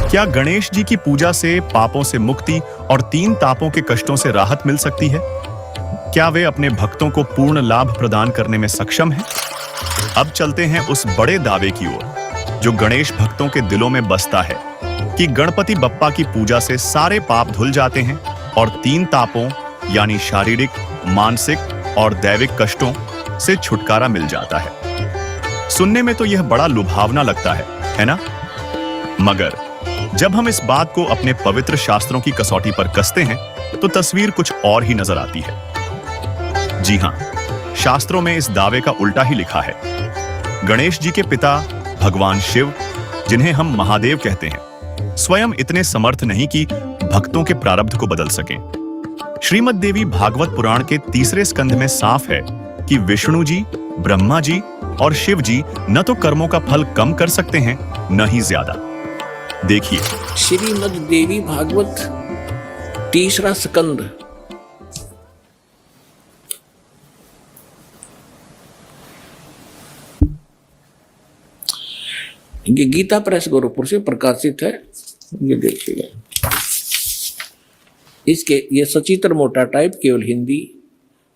क्या गणेश जी की पूजा से पापों से मुक्ति और 3 तापों के कष्टों से राहत मिल सकती है? क्या वे अपने भक्तों को पूर्ण लाभ प्रदान करने में सक्षम हैं? अब चलते हैं उस बड़े दावे की ओर जो गणेश भक्तों के दिलों में बसता है कि गणपति बप्पा की पूजा से सारे पाप धुल जाते हैं और 3 तापों यानी शारीरिक, मानसिक और दैविक कष्टों से छुटकारा मिल जाता है। सुनने में तो यह बड़ा लुभावना लगता है ना? मगर जब हम इस बात को अपने पवित्र शास्त्रों की कसौटी पर कसते हैं तो तस्वीर कुछ और ही नजर आती है। जी हां, शास्त्रों में इस दावे का उल्टा ही लिखा है। गणेश जी के पिता भगवान शिव, जिन्हें हम महादेव कहते हैं, स्वयं इतने समर्थ नहीं कि भक्तों के प्रारब्ध को बदल सकें। श्रीमद् देवी भागवत पुराण के 3 स्कंध में साफ है कि विष्णु जी, ब्रह्मा जी और शिव जी न तो कर्मों का फल कम कर सकते हैं, न ही ज्यादा। देखिए श्रीमद् देवी भागवत 3 स्कंद। ये गीता प्रेस गोरखपुर से प्रकाशित है। ये देखिएगा, इसके ये सचित्र मोटा टाइप, केवल हिंदी,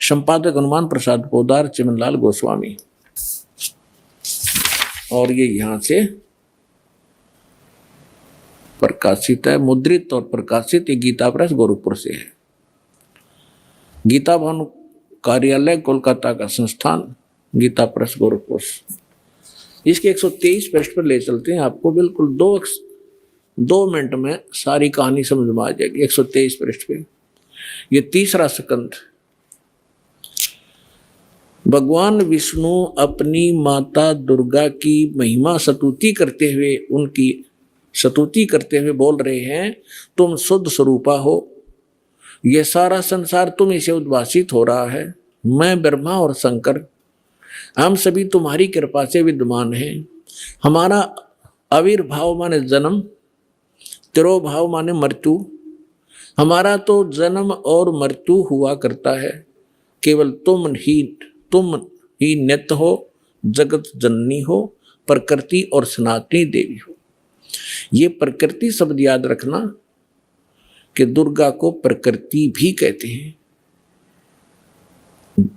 संपादक हनुमान प्रसाद पोदार, चिमनलाल गोस्वामी। और ये यहां से प्रकाशित है, मुद्रित और प्रकाशित। ये गीता प्रेस गोरखपुर से है। गीता भवन कार्यालय कोलकाता का संस्थान, गीता प्रेस गोरखपुर। इसके 123 पृष्ठ पर ले चलते हैं आपको। बिल्कुल 2 मिनट में सारी कहानी समझ में आ जाएगी। 123 पृष्ठ पे ये 3 स्कंद। भगवान विष्णु अपनी माता दुर्गा की महिमा स्तुति करते हुए, उनकी स्तुति करते हुए बोल रहे हैं, तुम शुद्ध स्वरूपा हो, यह सारा संसार तुम से उद्भासित हो रहा है। मैं ब्रह्मा और शंकर, हम सभी तुम्हारी कृपा से विद्यमान हैं। हमारा आविर्भाव माने जन्म, तिरोभाव माने मृत्यु। हमारा तो जन्म और मृत्यु हुआ करता है, केवल तुम ही नित्य हो, जगत जननी हो, प्रकृति और सनातनी देवी हो। ये प्रकृति शब्द याद रखना कि दुर्गा को प्रकृति भी कहते हैं।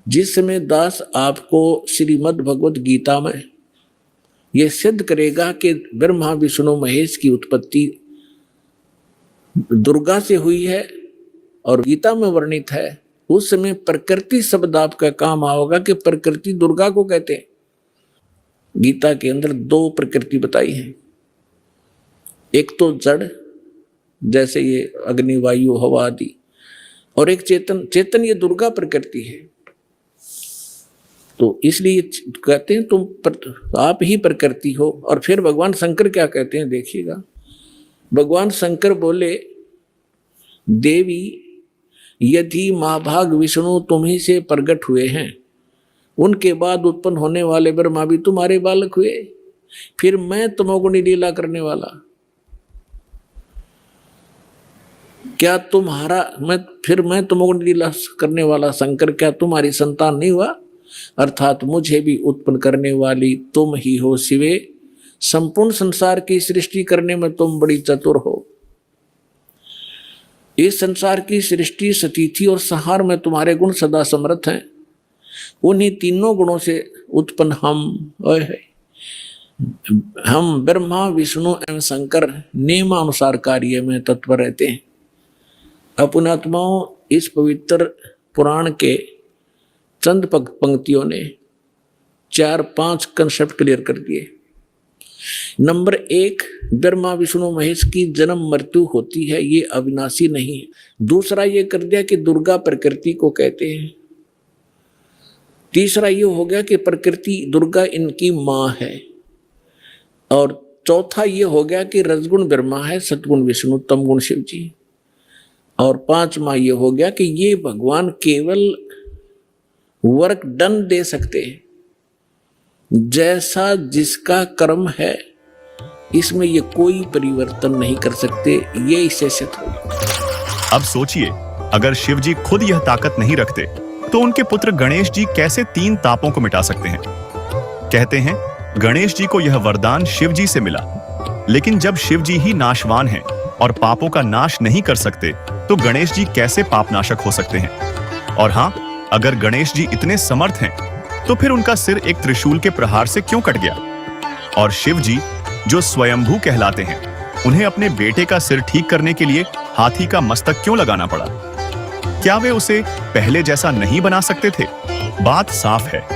जिस समय दास आपको श्रीमद् भगवत गीता में यह सिद्ध करेगा कि ब्रह्मा विष्णु महेश की उत्पत्ति दुर्गा से हुई है और गीता में वर्णित है, उस समय प्रकृति शब्द आपका काम आओगा कि प्रकृति दुर्गा को कहते हैं। गीता के अंदर 2 प्रकृति बताई है। एक तो जड़, जैसे ये अग्नि, वायु, हवा आदि, और एक चेतन ये दुर्गा प्रकृति है। तो इसलिए कहते हैं आप ही प्रकृति हो। और फिर भगवान शंकर क्या कहते हैं, देखिएगा। भगवान शंकर बोले, देवी यदि महाभाग विष्णु तुम्ही से प्रकट हुए हैं, उनके बाद उत्पन्न होने वाले ब्रह्मा भी तुम्हारे बालक हुए, फिर मैं तमोगुणी लीला करने वाला, क्या मैं तमोगुणी लीला करने वाला शंकर क्या तुम्हारी संतान नहीं हुआ? अर्थात मुझे भी उत्पन्न करने वाली तुम ही हो शिवे। संपूर्ण संसार की सृष्टि करने में तुम बड़ी चतुर हो। इस संसार की सृष्टि, स्थिति और संहार में तुम्हारे गुण सदा समर्थ हैं। उन्हीं तीनों गुणों से उत्पन्न हम ब्रह्मा विष्णु एवं शंकर नियमानुसार कार्य में तत्पर रहते हैं। अपने आत्माओं, इस पवित्र पुराण के चंद पंक्तियों ने 4-5 कंसेप्ट क्लियर कर दिए। नंबर 1, ब्रह्मा विष्णु महेश की जन्म मृत्यु होती है, ये अविनाशी नहीं है। दूसरा ये कर दिया कि दुर्गा प्रकृति को कहते हैं। तीसरा ये हो गया कि प्रकृति दुर्गा इनकी माँ है। और चौथा ये हो गया कि रजगुण ब्रह्मा है, सतगुण विष्णु, तमगुण शिव जी। और 5वां ये हो गया कि ये भगवान केवल वर्क डन दे सकते हैं, जैसा जिसका कर्म है इसमें ये कोई परिवर्तन नहीं कर सकते। ये इससे सिद्ध हो। अब सोचिए, अगर शिव जी खुद यह ताकत नहीं रखते तो उनके पुत्र गणेश जी कैसे 3 तापों को मिटा सकते हैं? कहते हैं गणेश जी को यह वरदान शिव जी से मिला। लेकिन जब शिव जी ही नाशवान हैं और पापों का नाश नहीं कर सकते, तो गणेश जी कैसे पापनाशक हो सकते हैं? और हाँ, अगर गणेश जी इतने समर्थ हैं, तो फिर उनका सिर एक त्रिशूल के प्रहार से क्यों कट गया? और शिव जी, जो स्वयंभू कहलाते हैं, उन्हें अपने बेटे का सिर ठीक करने के लिए हाथी का मस्तक क्यों लगाना पड़ा? क्या वे उसे पहले जैसा नहीं बना सकते थे? बात साफ है,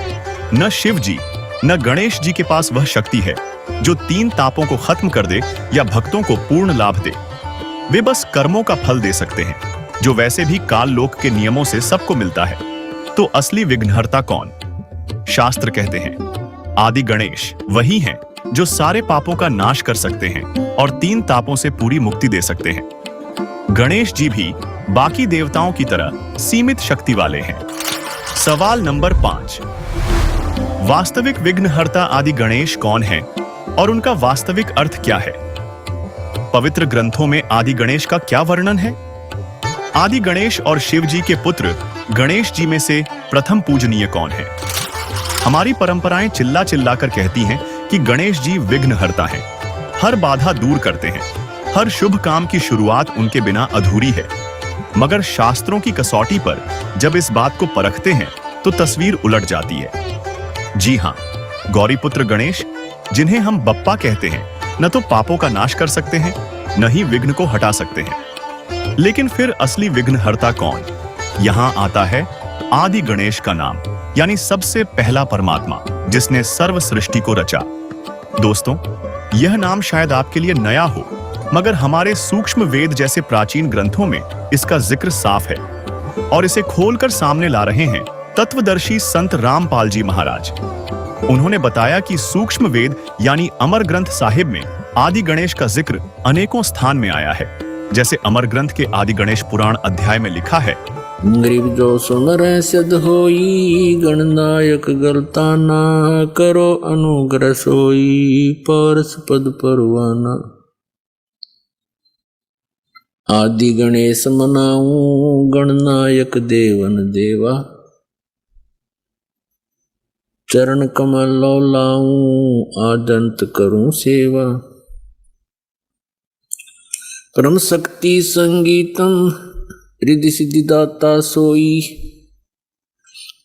न शिव जी न गणेश जी के पास वह शक्ति है जो 3 तापों को खत्म कर दे या भक्तों को पूर्ण लाभ दे। वे बस कर्मों का फल दे सकते हैं, जो वैसे भी काल लोक के नियमों से सबको मिलता है। तो असली विघ्नहर्ता कौन? शास्त्र कहते हैं आदि गणेश वही हैं जो सारे पापों का नाश कर सकते हैं और 3 तापों से पूरी मुक्ति दे सकते हैं। गणेश जी भी बाकी देवताओं की तरह सीमित शक्ति वाले हैं। सवाल नंबर 5, वास्तविक विघ्नहर्ता आदि गणेश कौन है और उनका वास्तविक अर्थ क्या है? पवित्र ग्रंथों में आदि गणेश का क्या वर्णन है? आदि गणेश और शिव जी के पुत्र गणेश जी में से प्रथम पूजनीय कौन है? हमारी परंपराएं चिल्ला चिल्ला कर कहती हैं कि गणेश जी विघ्नहर्ता हैं, हर बाधा दूर करते हैं, हर शुभ काम की शुरुआत उनके बिना अधूरी है। मगर शास्त्रों की कसौटी पर जब इस बात को परखते हैं तो तस्वीर उलट जाती है। जी हां, गौरीपुत्र गणेश, जिन्हें हम बप्पा कहते हैं, न तो पापों का नाश कर सकते हैं, न ही विघ्न को हटा सकते हैं। लेकिन फिर असली विघ्नहर्ता कौन? यहां आता है आदि गणेश का नाम, यानी सबसे पहला परमात्मा जिसने सर्व सृष्टि को रचा। दोस्तों, यह नाम शायद आपके लिए नया हो, मगर हमारे सूक्ष्म वेद जैसे प्राचीन ग्रंथों में इसका जिक्र साफ है और इसे खोलकर सामने ला रहे हैं तत्वदर्शी संत रामपाल जी महाराज। उन्होंने बताया कि सूक्ष्म वेद यानी अमर ग्रंथ साहिब में आदि गणेश का जिक्र अनेकों स्थान में आया है। जैसे अमर ग्रंथ के आदि गणेश पुराण अध्याय में लिखा है, गरीब जो सुमर सिद्ध होई, गणनायक गलता ना करो अनुग्रह सोई, पारस पद परवाना। आदि गणेश मनाऊं, गणनायक देवन देवा, चरण कमल लाऊं, आदंत करूं सेवा। परम शक्ति संगीतम, रिद्धि सिद्धि दाता सोई,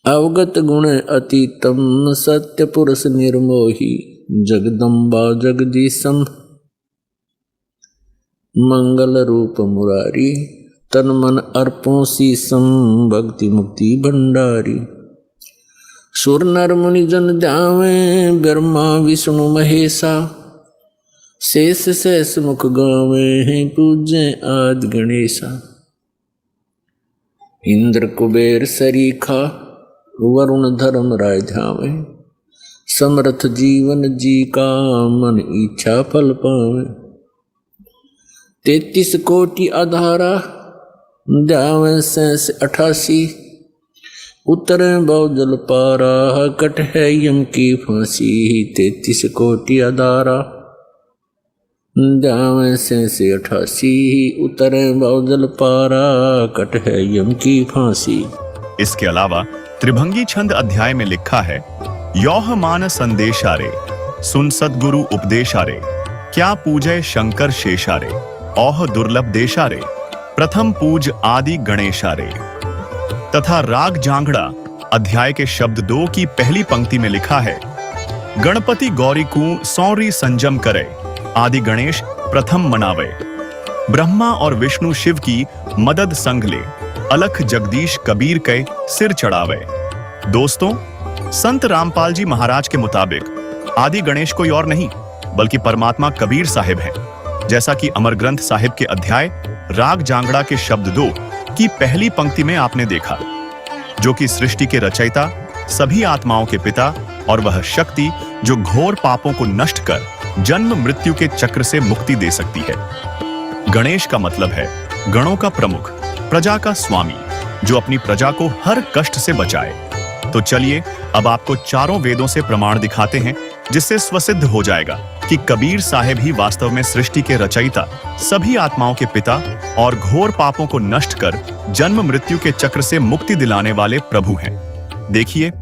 अवगत गुण अतीतम, सत्य पुरुष निर्मोही, जगदम्बा जगदीशम, मंगल रूप मुरारी, तन मन अर्पों शीसम, भक्ति मुक्ति भंडारी। सुर नर मुनि जन ध्यावे, ब्रह्मा विष्णु महेशा, शेष शेष मुख गावे, पूजे आदि गणेशा। इंद्र कुबेर सरीखा, वरुण धर्म राय ध्यावे, समर्थ जीवन जी का, मन इच्छा फल पावे। 33 कोटि आधारा, ध्यावे 88, उतरे बहुजल पारा, कट है यम की फांसी। 33 कोटि आधारा, ध्यावे 88, उतरे बहुजल पारा, कट है यम की फांसी। इसके अलावा त्रिभंगी छंद अध्याय में लिखा है, यौह मान संदेशारे, सुन सद्गुरु उपदेशारे, क्या पूजय शंकर शेषारे, औह दुर्लभ देशारे, प्रथम पूज आदि गणेशारे। तथा राग जांगड़ा अध्याय के शब्द 2 की पहली पंक्ति में लिखा है, गणपति गौरी को सौरी संजम करे, आदि गणेश प्रथम मनावे। ब्रह्मा और विष्णु शिव की मदद संग ले, अलख जगदीश कबीर के सिर चढ़ावे। दोस्तों, संत रामपाल जी महाराज के मुताबिक आदि गणेश कोई और नहीं बल्कि परमात्मा कबीर साहिब हैं। जैसा कि अमर ग्रंथ साहिब के अध्याय राग जांगड़ा के शब्द 2 की पहली पंक्ति में आपने देखा, जो कि सृष्टि के रचयिता, सभी आत्माओं के पिता और वह शक्ति जो घोर पापों को नष्ट कर जन्म मृत्यु के चक्र से मुक्ति दे सकती है। गणेश का मतलब है गणों का प्रमुख, प्रजा का स्वामी, जो अपनी प्रजा को हर कष्ट से बचाए। तो चलिए अब आपको चारों वेदों से प्रमाण दिखाते हैं, जिससे स्वसिद्ध हो जाएगा कि कबीर साहिब ही वास्तव में सृष्टि के रचयिता, सभी आत्माओं के पिता और घोर पापों को नष्ट कर जन्म मृत्यु के चक्र से मुक्ति दिलाने वाले प्रभु हैं। देखिए,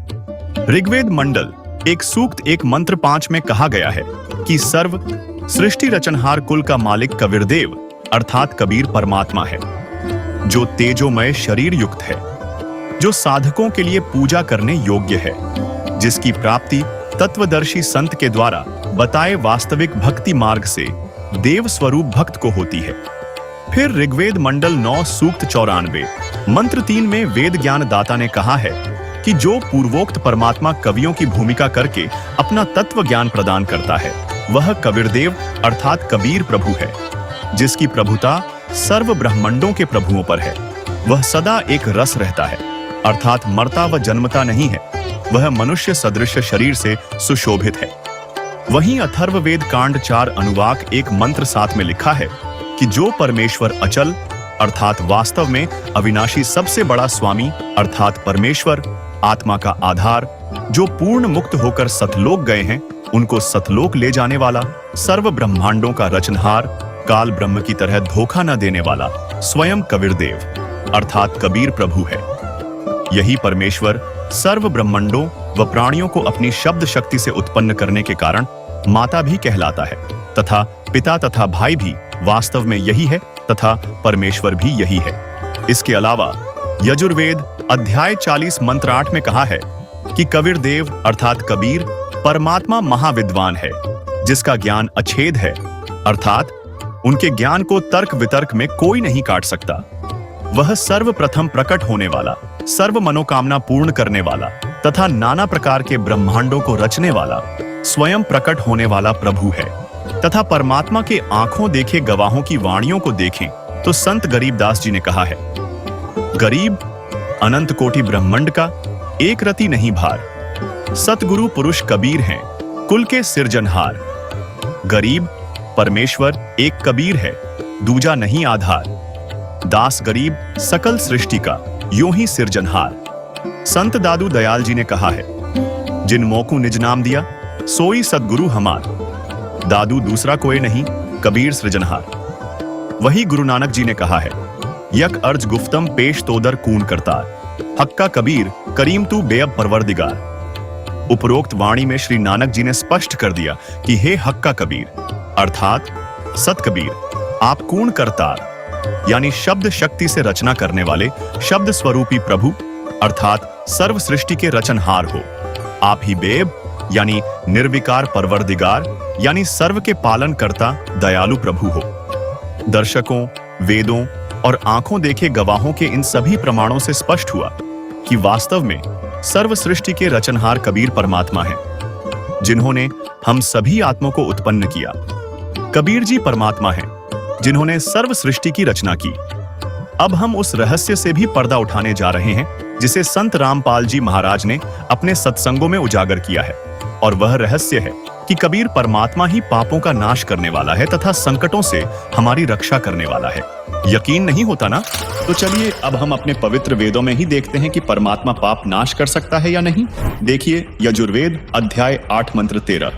ऋग्वेद मंडल एक सूक्त 1 मंत्र 5 में कहा गया है कि सर्व सृष्टि रचनहार कुल का मालिक कबीरदेव अर्थात कबीर परमात्मा है, जो तेजोमय शरीर युक्त है, जो साधकों के लिए पूजा करने योग्य है, जिसकी प्राप्ति तत्वदर्शी संत के द्वारा बताए वास्तविक भक्ति मार्ग से देव स्वरूप भक्त को होती है। फिर ऋग्वेद मंडल 9 सूक्त 94 मंत्र 3 में वेद ज्ञान दाता ने कहा है कि जो पूर्वोक्त परमात्मा कवियों की भूमिका करके अपना तत्व ज्ञान प्रदान करता है, वह कबीरदेव अर्थात कबीर प्रभु है, जिसकी प्रभुता सर्व ब्रह्मांडों के प्रभुओं पर है। वह सदा एक रस रहता है, अर्थात मरता व जन्मता नहीं है। वह मनुष्य सदृश शरीर से सुशोभित है। वहीं अथर्ववेद कांड 4 अनुवाक 1 मंत्र 7 में लिखा है कि जो परमेश्वर अचल अर्थात वास्तव में अविनाशी सबसे बड़ा स्वामी अर्थात परमेश्वर, आत्मा का आधार, जो पूर्ण मुक्त होकर सतलोक गए हैं, उनको सतलोक ले जाने वाला, सर्व ब्रह्मांडों का रचनहार, काल ब्रह्म की तरह धोखा न देने वाला स्वयं कबीरदेव अर्थात कबीर प्रभु है। यही परमेश्वर सर्व ब्रह्मांडों व प्राणियों को अपनी शब्द शक्ति से उत्पन्न करने के कारण माता भी कहलाता है, तथा पिता तथा भाई भी वास्तव में यही है तथा परमेश्वर भी यही है। इसके अलावा यजुर्वेद अध्याय 40 मंत्र 8 में कहा है कि कबीरदेव अर्थात कबीर परमात्मा महाविद्वान है, जिसका ज्ञान अछेद है, अर्थात उनके ज्ञान को तर्क वितर्क में कोई नहीं काट सकता। वह सर्वप्रथम प्रकट होने वाला, सर्व मनोकामना पूर्ण करने वाला तथा नाना प्रकार के ब्रह्मांडों को रचने वाला, स्वयं प्रकट होने वाला प्रभु है। तथा परमात्मा के आंखों देखे गवाहों की वाणियों को देखें तो संत गरीबदास जी ने कहा है, गरीब अनंत कोटि ब्रह्मांड का एक रति नहीं भार, सतगुरु पुरुष कबीर हैं कुल के सिरजनहार। गरीब परमेश्वर एक कबीर है, दूजा नहीं आधार, दास गरीब सकल सृष्टि का यूं ही सिरजनहार। संत दादू दयाल जी ने कहा है, जिन मोकू निज नाम दिया सोई सतगुरु हमार, दादू दूसरा कोई नहीं कबीर सृजनहार। वही गुरु नानक जी ने कहा है, यक अर्ज गुफ्तम पेश तोदर कून करतार, हक्का कबीर करीम तू बेअब परवरदिगार। उपरोक्त वाणी में श्री नानक जी ने स्पष्ट कर दिया कि हे हक्का कबीर अर्थात सत कबीर, आप कूण करतार यानी शब्द शक्ति से रचना करने वाले शब्द स्वरूपी प्रभु अर्थात सर्व सृष्टि के रचनहार हो। आप ही बेब यानी निर्विकार परवरदिगार यानी सर्व के पालन करता दयालु प्रभु हो। दर्शकों, वेदों और आंखों देखे गवाहों के इन सभी प्रमाणों से स्पष्ट हुआ कि वास्तव में सर्व सृष्टि के रचनहार कबीर परमात्मा हैं, जिन्होंने हम सभी आत्मों को उत्पन्न किया। कबीर जी परमात्मा हैं, जिन्होंने सर्व सृष्टि की रचना की। अब हम उस रहस्य से भी पर्दा उठाने जा रहे हैं जिसे संत रामपाल जी महाराज ने अपने सत्संगों में उजागर किया है, और वह रहस्य है कि कबीर परमात्मा ही पापों का नाश करने वाला है तथा संकटों से हमारी रक्षा करने वाला है। यकीन नहीं होता ना? तो चलिए अब हम अपने पवित्र वेदों में ही देखते हैं कि परमात्मा पाप नाश कर सकता है या नहीं। देखिए यजुर्वेद अध्याय 8 मंत्र 13।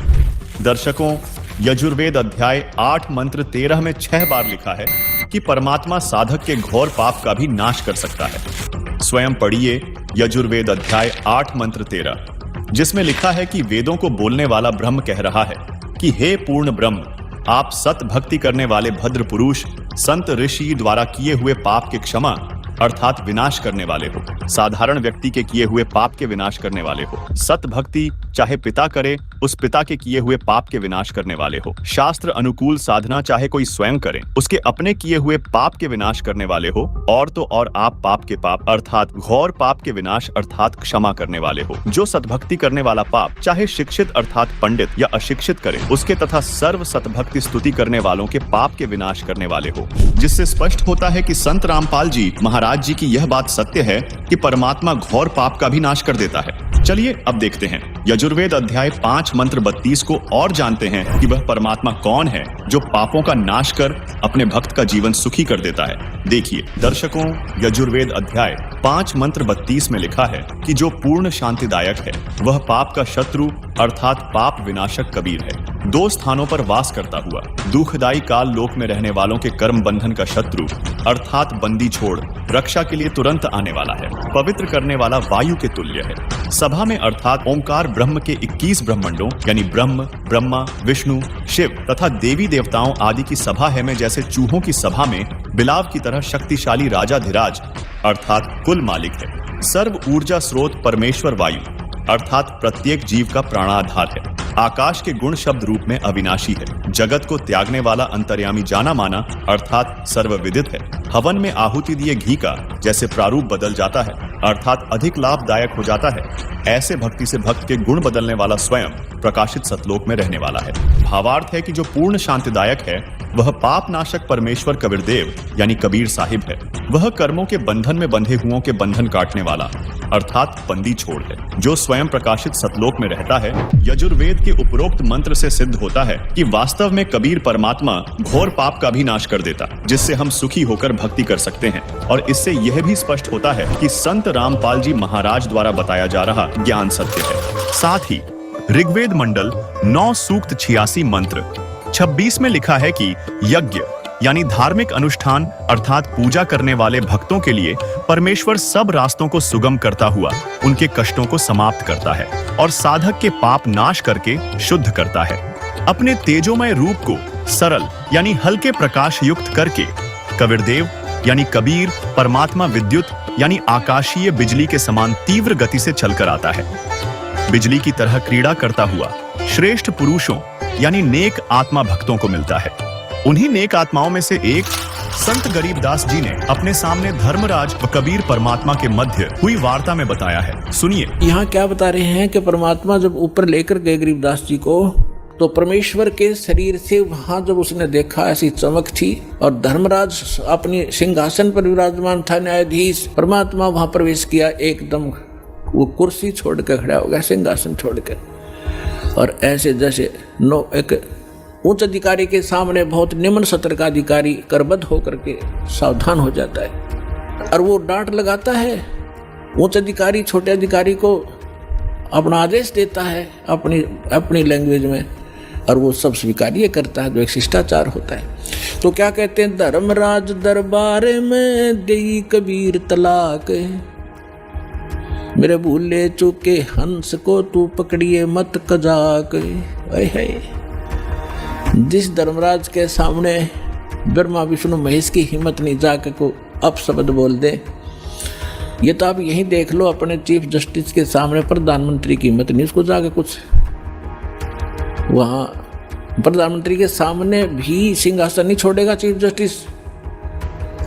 दर्शकों, यजुर्वेद अध्याय 8 मंत्र 13 में 6 बार लिखा है कि परमात्मा साधक के घोर पाप का भी नाश कर सकता है। स्वयं पढ़िए यजुर्वेद अध्याय 8 मंत्र 13, जिसमें लिखा है कि वेदों को बोलने वाला ब्रह्म कह रहा है कि हे पूर्ण ब्रह्म, आप सत भक्ति करने वाले भद्र पुरुष संत ऋषि द्वारा किए हुए पाप के क्षमा अर्थात विनाश करने वाले हो। साधारण व्यक्ति के किए हुए पाप के विनाश करने वाले हो। सत भक्ति चाहे पिता करे, उस पिता के किए हुए पाप के विनाश करने वाले हो। शास्त्र अनुकूल साधना चाहे कोई स्वयं करे, उसके अपने किए हुए पाप के विनाश करने वाले हो। और तो और आप पाप के पाप अर्थात घोर पाप के विनाश अर्थात क्षमा करने वाले हो। जो सतभक्ति करने वाला पाप चाहे शिक्षित अर्थात पंडित या अशिक्षित करे, उसके तथा सर्व सतभक्ति स्तुति करने वालों के पाप के विनाश करने वाले हो। जिससे स्पष्ट होता है कि संत रामपाल जी महाराज जी की यह बात सत्य है कि परमात्मा घोर पाप का भी नाश कर देता है। चलिए अब देखते हैं यजुर्वेद अध्याय 5 मंत्र 32 को और जानते हैं कि वह परमात्मा कौन है जो पापों का नाश कर अपने भक्त का जीवन सुखी कर देता है। देखिए दर्शकों, यजुर्वेद अध्याय 5 मंत्र 32 में लिखा है कि जो पूर्ण शांतिदायक है वह पाप का शत्रु अर्थात पाप विनाशक कबीर है। दो स्थानों पर वास करता हुआ दुखदाई काल लोक में रहने वालों के कर्म बंधन का शत्रु अर्थात बंदी छोड़ रक्षा के लिए तुरंत आने वाला है। पवित्र करने वाला वायु के तुल्य है। सभा में अर्थात ओंकार ब्रह्म के 21 ब्रह्मंडों यानी ब्रह्म, ब्रह्मा, विष्णु, शिव तथा देवी देवताओं आदि की सभा है में जैसे चूहों की सभा में बिलाव की तरह शक्तिशाली राजाधिराज अर्थात कुल मालिक है। सर्व ऊर्जा स्रोत परमेश्वर वायु अर्थात प्रत्येक जीव का प्राणाधार है। आकाश के गुण शब्द रूप में अविनाशी है। जगत को त्यागने वाला अंतर्यामी जाना माना अर्थात सर्वविदित है। हवन में आहुति दिए घी का जैसे प्रारूप बदल जाता है अर्थात अधिक लाभदायक हो जाता है, ऐसे भक्ति से भक्त के गुण बदलने वाला स्वयं प्रकाशित सतलोक में रहने वाला है। भावार्थ है कि जो पूर्ण शांतिदायक है वह पाप नाशक परमेश्वर कबीरदेव यानी कबीर साहिब है। वह कर्मों के बंधन में बंधे हुओं के बंधन काटने वाला अर्थात बंदी छोड़ है, जो स्वयं प्रकाशित सतलोक में रहता है। यजुर्वेद के उपरोक्त मंत्र से सिद्ध होता है कि वास्तव में कबीर परमात्मा घोर पाप का भी नाश कर देता, जिससे हम सुखी होकर भक्ति कर सकते हैं। और इससे यह भी स्पष्ट होता है कि संत रामपाल जी महाराज द्वारा बताया जा रहा ज्ञान सत्य है। साथ ही ऋग्वेद मंडल 9 सूक्त 86 मंत्र 26 में लिखा है कि यज्ञ यानी धार्मिक अनुष्ठान अर्थात पूजा करने वाले भक्तों के लिए परमेश्वर सब रास्तों को सुगम करता हुआ उनके कष्टों को समाप्त करता है और साधक के पाप नाश करके शुद्ध करता है। अपने तेजोमय रूप को सरल यानी हल्के प्रकाश युक्त करके कबीरदेव यानी कबीर परमात्मा विद्युत यानी आकाशीय बिजली के समान तीव्र गति से चलकर आता है। बिजली की तरह क्रीड़ा करता हुआ श्रेष्ठ पुरुषों यानी नेक आत्मा भक्तों को मिलता है। उन्हीं नेक आत्माओं में से एक संत गरीबदास जी ने अपने सामने धर्मराज व कबीर परमात्मा के मध्य हुई वार्ता में बताया है। सुनिए। यहाँ क्या बता रहे हैं कि परमात्मा जब ऊपर लेकर गए गरीबदास जी को, तो परमेश्वर के शरीर से वहां जब उसने देखा ऐसी चमक थी और धर्मराज अपने सिंहासन पर विराजमान था, न्यायाधीश। परमात्मा वहां प्रवेश किया, एकदम वो कुर्सी छोड़ कर खड़ा हो गया, सिंहासन छोड़कर, और ऐसे जैसे एक उच्च अधिकारी के सामने बहुत निम्न सत्र का अधिकारी करबद्ध होकर के सावधान हो जाता है और वो डांट लगाता है। उच्च अधिकारी छोटे अधिकारी को अपना आदेश देता है अपनी लैंग्वेज में, और वो सब स्वीकार्य करता है, जो एक शिष्टाचार होता है। तो क्या कहते हैं, धर्मराज दरबार में देई कबीर तलाक, मेरे भूले चूके हंस को तू पकड़िए मत कजाक। जिस धर्मराज के सामने ब्रह्मा विष्णु महेश की हिम्मत नहीं जाके को अपशब्द बोल दे, ये तो आप यही देख लो, अपने चीफ जस्टिस के सामने प्रधानमंत्री की हिम्मत नहीं उसको जाके कुछ, वहाँ प्रधानमंत्री के सामने भी सिंहासन नहीं छोड़ेगा चीफ जस्टिस।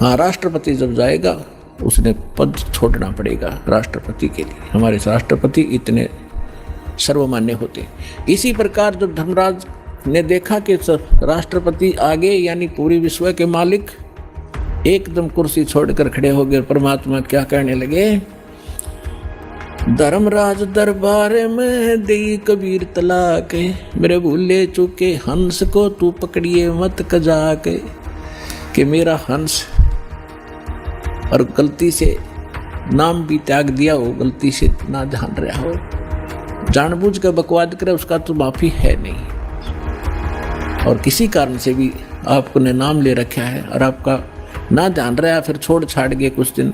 हाँ, राष्ट्रपति जब जाएगा उसने पद छोड़ना पड़ेगा राष्ट्रपति के लिए। हमारे राष्ट्रपति इतने सर्वमान्य होते। इसी प्रकार जब धर्मराज ने देखा कि राष्ट्रपति आगे यानी पूरी विश्व के मालिक एकदम कुर्सी छोड़कर खड़े हो गए, परमात्मा क्या कहने लगे, धर्मराज दरबार में देई कबीर तलाक, मेरे भूले चूके हंस को तू पकड़िए मत कजाक। कि मेरा हंस और गलती से नाम भी त्याग दिया हो, गलती से ना जान रहा हो, जानबूझ कर बकवाद करे, उसका तो माफी है नहीं। और किसी कारण से भी आपको ने नाम ले रखा है और आपका ना जान रहा, फिर छोड़ छाड़ गए कुछ दिन,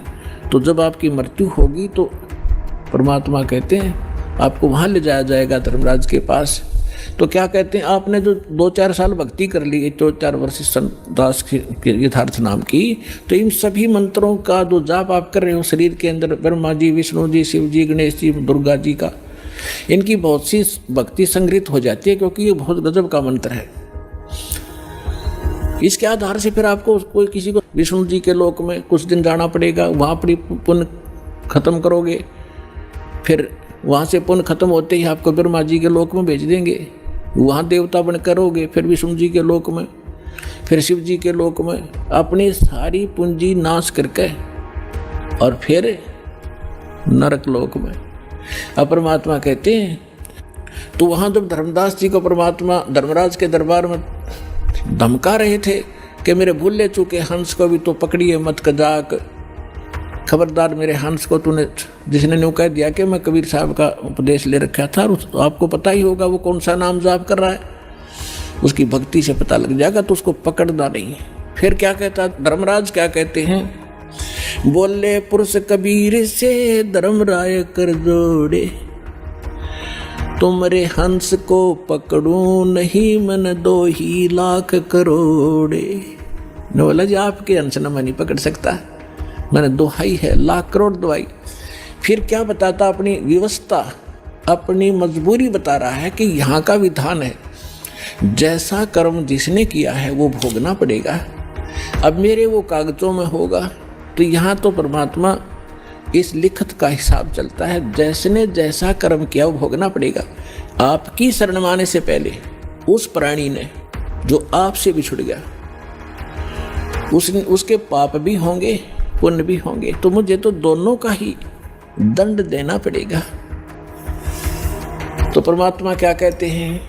तो जब आपकी मृत्यु होगी तो परमात्मा कहते हैं आपको वहाँ ले जाया जाएगा धर्मराज के पास। तो क्या कहते हैं, आपने जो 2-4 साल भक्ति कर ली, 2-4 वर्ष संत दास के यथार्थ नाम की, तो इन सभी मंत्रों का जो जाप आप कर रहे हो शरीर के अंदर, ब्रह्मा जी, विष्णु जी, शिव जी, गणेश जी, दुर्गा जी का, इनकी बहुत सी भक्ति संग्रहित हो जाती है, क्योंकि ये बहुत गजब का मंत्र है। इसके आधार से फिर आपको कोई किसी को विष्णु जी के लोक में कुछ दिन जाना पड़ेगा, वहाँ पर पुण्य खत्म करोगे, फिर वहाँ से पुण्य खत्म होते ही आपको ब्रह्मा जी के लोक में भेज देंगे, वहाँ देवता बन करोगे, फिर विष्णु जी के लोक में, फिर शिव जी के लोक में, अपनी सारी पूंजी नाश करके और फिर नरक लोक में। अब परमात्मा कहते हैं, तो वहाँ जब धर्मदास जी को परमात्मा धर्मराज के दरबार में धमका रहे थे कि मेरे भूले चूके हंस को भी तो पकड़िए मत कजाक, खबरदार मेरे हंस को तूने, जिसने न्यू कह दिया कि मैं कबीर साहब का उपदेश ले रखा था, और आपको पता ही होगा वो कौन सा नाम जाप कर रहा है, उसकी भक्ति से पता लग जाएगा, तो उसको पकड़ना नहीं। फिर क्या कहता धर्मराज, क्या कहते हैं, बोले पुरुष कबीर से धर्मराय कर जोड़े, तुमरे हंस को पकड़ूं नहीं मन 2 लाख करोड़े। ने बोला जी आपके हंस न मैं नहीं पकड़ सकता, मैंने दोहाई है, लाख करोड़ दवाई। फिर क्या बताता, अपनी व्यवस्था, अपनी मजबूरी बता रहा है कि यहाँ का विधान है, जैसा कर्म जिसने किया है वो भोगना पड़ेगा। अब मेरे वो कागजों में होगा, तो यहाँ तो परमात्मा इस लिखत का हिसाब चलता है, जैसने जैसा कर्म किया वो भोगना पड़ेगा। आपकी शरण माने से पहले उस प्राणी ने जो आपसे बिछुड़ गया, उसके पाप भी होंगे पुण्य भी होंगे, तो मुझे तो दोनों का ही दंड देना पड़ेगा। तो परमात्मा क्या कहते हैं,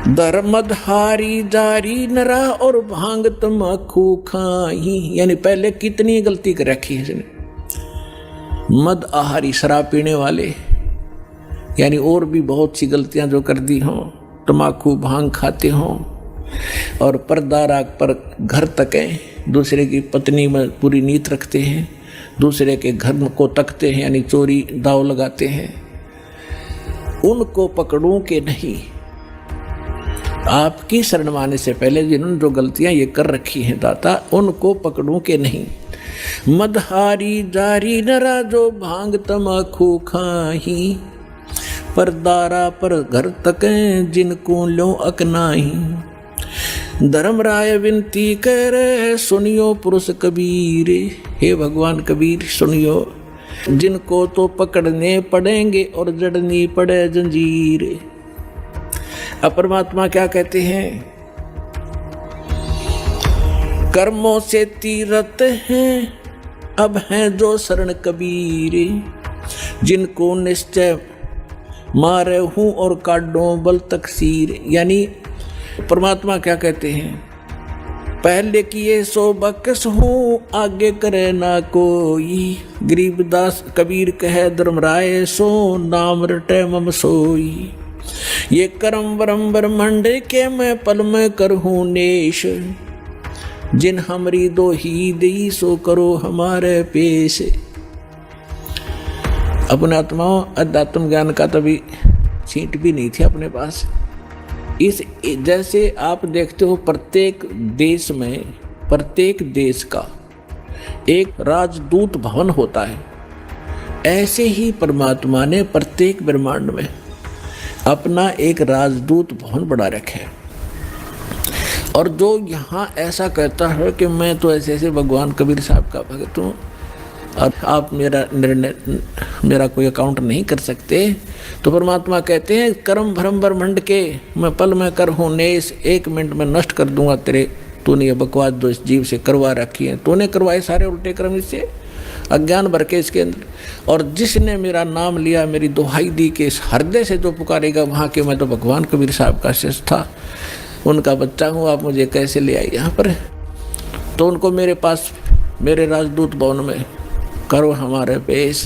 धर्मधारी जारी नरा और भांग तमाकू खाई। यानी पहले कितनी गलती कर रखी है इसने, मद आहारी शराब पीने वाले, यानी और भी बहुत सी गलतियां जो कर दी हों, तमाकू भांग खाते हों, और पर्दा राग पर घर तकें, दूसरे की पत्नी में पूरी नीयत रखते हैं, दूसरे के घर को तकते हैं, यानी चोरी दाव लगाते हैं, उनको पकड़ूं के नहीं। आपकी शरण माने से पहले जिन्होंने जो गलतियां ये कर रखी हैं दाता, उनको पकड़ूं के नहीं। मदहारी जारी नरा जो भांग तमाकू खाही, पर दारा पर घर तकें जिनको लो अकनाही। धर्मराय विनती करे सुनियो पुरुष कबीर, हे भगवान कबीर सुनियो, जिनको तो पकड़ने पड़ेंगे और जड़नी पड़े जंजीर। अब परमात्मा क्या कहते हैं, कर्मों से तीरथ हैं अब हैं जो शरण कबीर, जिनको निश्चय मारे हूं और काटो बल तकसीर। यानी परमात्मा क्या कहते हैं, पहले किए सो बकस हूँ आगे करे ना कोई, गरीबदास कबीर कहे धर्मराय सो नाम रटे मम सोई। ये कर्म वरम ब्रह्मंड के मैं पल में करहूँ नेश, जिन हमरी 2 ही दी सो करो हमारे पेश। अपने आत्माओं अध्यात्म ज्ञान का तभी छींट भी नहीं थी अपने पास। इस जैसे आप देखते हो प्रत्येक देश में, प्रत्येक देश का एक राजदूत भवन होता है, ऐसे ही परमात्मा ने प्रत्येक ब्रह्मांड में अपना एक राजदूत भवन बना रखा है। और जो यहाँ ऐसा कहता है कि मैं तो ऐसे ऐसे भगवान कबीर साहब का भक्त हूँ और आप मेरा निर्णय, मेरा कोई अकाउंट नहीं कर सकते, तो परमात्मा कहते हैं कर्म भ्रम ब्रह्मंड के मैं पल में कर हूँ नेस, 1 मिनट में नष्ट कर दूंगा तेरे, तूने ये बकवास जो इस जीव से करवा रखी है, तूने करवाए सारे उल्टे कर्म इससे, अज्ञान भर के इसके अंदर। और जिसने मेरा नाम लिया, मेरी दुहाई दी के इस हृदय से जो पुकारेगा वहाँ के, मैं तो भगवान कबीर साहब का शिष्य था, उनका बच्चा हूँ, आप मुझे कैसे ले आए यहाँ पर। तो उनको मेरे पास, मेरे राजदूत भवन में करो हमारे पेश,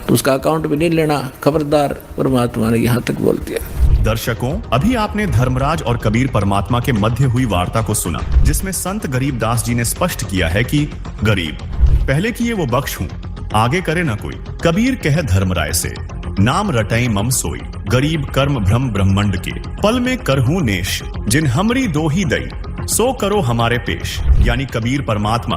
तो उसका अकाउंट भी नहीं लेना, खबरदार। परमात्मा ने यहाँ तक बोल दिया। दर्शकों, अभी आपने धर्मराज और कबीर परमात्मा के मध्य हुई वार्ता को सुना, जिसमें संत गरीबदास जी ने स्पष्ट किया है कि गरीब पहले किए वो बख्श हूँ, आगे करे ना कोई। कबीर कहे धर्मराय से नाम रटई मम सोई, गरीब कर्म भ्रम ब्रह्मंड के पल में करहूं नेश, जिन हमरी 2 ही दई सो करो हमारे पेश। यानी कबीर परमात्मा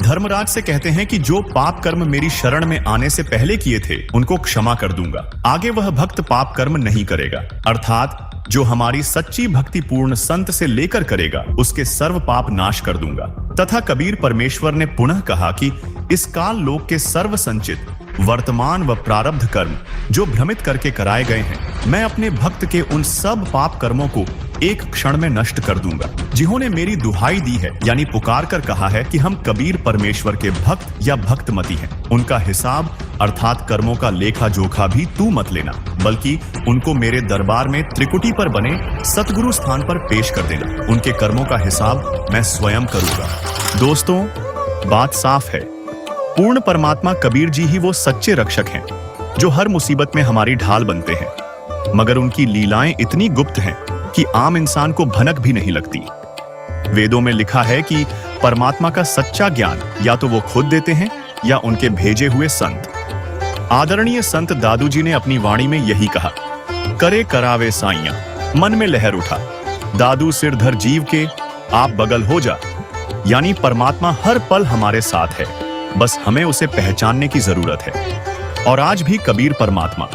धर्मराज से कहते हैं कि जो पाप कर्म मेरी शरण में आने से पहले किए थे उनको क्षमा कर दूंगा, आगे वह भक्त पाप कर्म नहीं करेगा। अर्थात जो हमारी सच्ची भक्ति पूर्ण संत से लेकर करेगा उसके सर्व पाप नाश कर दूंगा। तथा कबीर परमेश्वर ने पुनः कहा कि इस काल लोक के सर्व संचित वर्तमान व प्रारब्ध कर्म जो भ्रमित करके कराए गए हैं, मैं अपने भक्त के उन सब पाप कर्मों को एक क्षण में नष्ट कर दूंगा। जिन्होंने मेरी दुहाई दी है, यानी पुकार कर कहा है कि हम कबीर परमेश्वर के भक्त या भक्तमती हैं, उनका हिसाब अर्थात कर्मों का लेखा जोखा भी तू मत लेना, बल्कि उनको मेरे दरबार में त्रिकुटी पर बने सतगुरु स्थान पर पेश कर देना। उनके कर्मों का हिसाब मैं स्वयं करूंगा। दोस्तों, बात साफ है, पूर्ण परमात्मा कबीर जी ही वो सच्चे रक्षक हैं जो हर मुसीबत में हमारी ढाल बनते हैं, मगर उनकी लीलाएं इतनी गुप्त हैं कि आम इंसान को भनक भी नहीं लगती। वेदों में लिखा है कि परमात्मा का सच्चा ज्ञान या तो वो खुद देते हैं या उनके भेजे हुए संत। आदरणीय संत दादू जी ने अपनी वाणी में यही कहा, करे करावे साइयां, मन में लहर उठा, दादू सिर धर जीव के, आप बगल हो जा। यानी परमात्मा हर पल हमारे साथ है, बस हमें उसे पहचानने की जरूरत है। और आज भी कबीर परमात्मा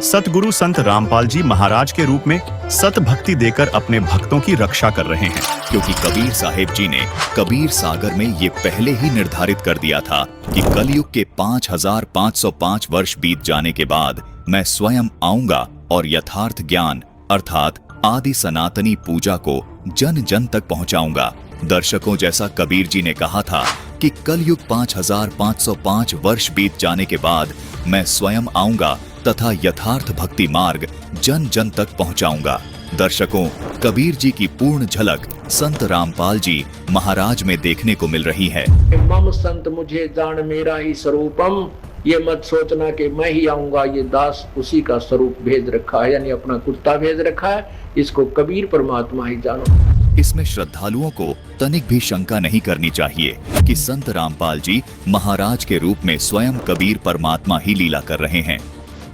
सतगुरु संत रामपाल जी महाराज के रूप में सत भक्ति देकर अपने भक्तों की रक्षा कर रहे हैं। क्योंकि कबीर साहिब जी ने कबीर सागर में ये पहले ही निर्धारित कर दिया था कि कलयुग के 5505 वर्ष बीत जाने के बाद मैं स्वयं आऊंगा और यथार्थ ज्ञान अर्थात आदि सनातनी पूजा को जन जन तक पहुंचाऊंगा। दर्शकों, जैसा कबीर जी ने कहा था कि कलयुग 5505 वर्ष बीत जाने के बाद मैं स्वयं आऊंगा तथा यथार्थ भक्ति मार्ग जन जन तक पहुंचाऊंगा। दर्शकों, कबीर जी की पूर्ण झलक संत रामपाल जी महाराज में देखने को मिल रही है। मम संत मुझे जान मेरा ही स्वरूपम, ये मत सोचना कि मैं ही आऊंगा, ये दास उसी का स्वरूप भेज रखा है, यानी अपना कुत्ता भेज रखा है, इसको कबीर परमात्मा ही जानो। इसमें श्रद्धालुओं को तनिक भी शंका नहीं करनी चाहिए कि संत रामपाल जी महाराज के रूप में स्वयं कबीर परमात्मा ही लीला कर रहे हैं।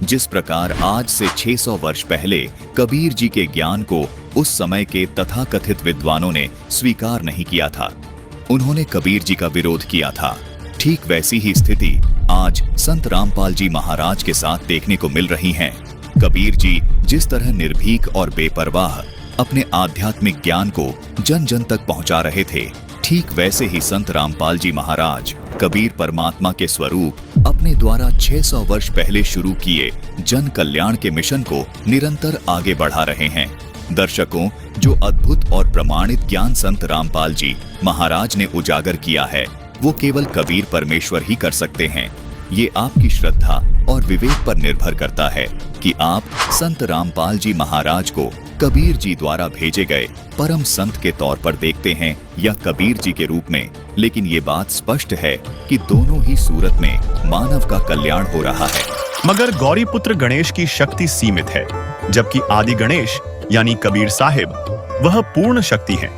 जिस प्रकार आज से 600 वर्ष पहले कबीर जी के ज्ञान को उस समय के तथाकथित विद्वानों ने स्वीकार नहीं किया था, उन्होंने कबीर जी का विरोध किया था, ठीक वैसी ही स्थिति आज संत रामपाल जी महाराज के साथ देखने को मिल रही है। कबीर जी जिस तरह निर्भीक और बेपरवाह अपने आध्यात्मिक ज्ञान को जन जन तक पहुंचा रहे थे, ठीक वैसे ही संत रामपाल जी महाराज कबीर परमात्मा के स्वरूप अपने द्वारा 600 वर्ष पहले शुरू किए जन कल्याण के मिशन को निरंतर आगे बढ़ा रहे हैं। दर्शकों, जो अद्भुत और प्रमाणित ज्ञान संत रामपाल जी महाराज ने उजागर किया है, वो केवल कबीर परमेश्वर ही कर सकते हैं। ये आपकी श्रद्धा और विवेक पर निर्भर करता है कि आप संत रामपाल जी महाराज को कबीर जी द्वारा भेजे गए परम संत के तौर पर देखते हैं या कबीर जी के रूप में। लेकिन ये बात स्पष्ट है कि दोनों ही सूरत में मानव का कल्याण हो रहा है। मगर गौरी पुत्र गणेश की शक्ति सीमित है, जबकि आदि गणेश यानी कबीर साहिब वह पूर्ण शक्ति है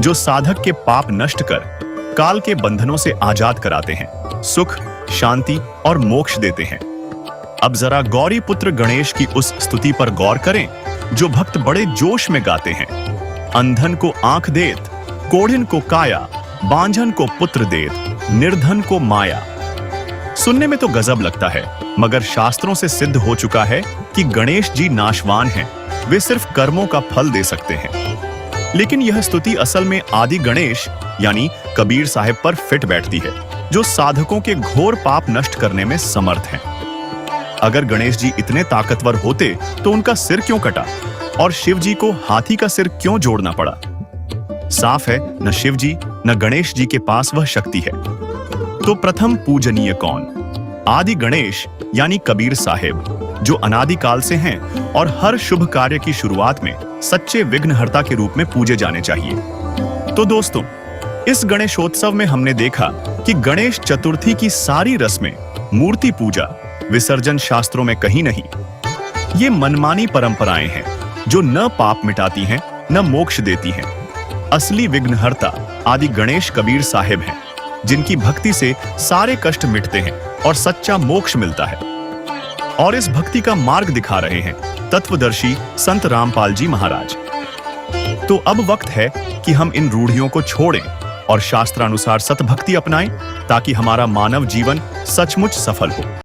जो साधक के पाप नष्ट कर काल के बंधनों से आजाद कराते हैं, सुख, शांति और मोक्ष देते हैं। अब जरा गौरी पुत्र गणेश की उस स्तुति पर गौर करें जो भक्त बड़े जोश में गाते हैं। अंधन को आंख देत, कोढ़िन को काया, बांझन को पुत्र देत, निर्धन को माया। सुनने में तो गजब लगता है, मगर शास्त्रों से सिद्ध हो चुका है कि गणेश जी नाशवान हैं, वे सिर्फ कर्मों का फल दे सकते हैं। लेकिन यह स्तुति असल में आदि गणेश यानी कबीर साहिब पर फिट बैठती है, जो साधकों के घोर पाप नष्ट करने में समर्थ हैं। अगर गणेश जी इतने ताकतवर होते तो उनका सिर क्यों कटा और शिव जी को हाथी का सिर क्यों जोड़ना पड़ा? साफ है, न शिव जी न गणेश जी के पास वह शक्ति है। तो प्रथम पूजनीय कौन? आदि गणेश यानी कबीर साहिब, जो अनादिकाल से हैं और हर शुभ कार्य की शुरुआत में सच्चे विघ्नहर्ता के रूप में पूजे जाने चाहिए। तो दोस्तों, इस गणेशोत्सव में हमने देखा कि गणेश चतुर्थी की सारी रस्में, मूर्ति पूजा, विसर्जन शास्त्रों में कहीं नहीं। ये मनमानी परंपराएं हैं जो न पाप मिटाती हैं न मोक्ष देती हैं। असली विघ्नहर्ता आदि गणेश कबीर साहिब हैं, जिनकी भक्ति से सारे कष्ट मिटते हैं और सच्चा मोक्ष मिलता है। और इस भक्ति का मार्ग दिखा रहे हैं तत्वदर्शी संत रामपाल जी महाराज। तो अब वक्त है कि हम इन रूढ़ियों को छोड़ें और शास्त्रानुसार सतभक्ति अपनाएं, ताकि हमारा मानव जीवन सचमुच सफल हो।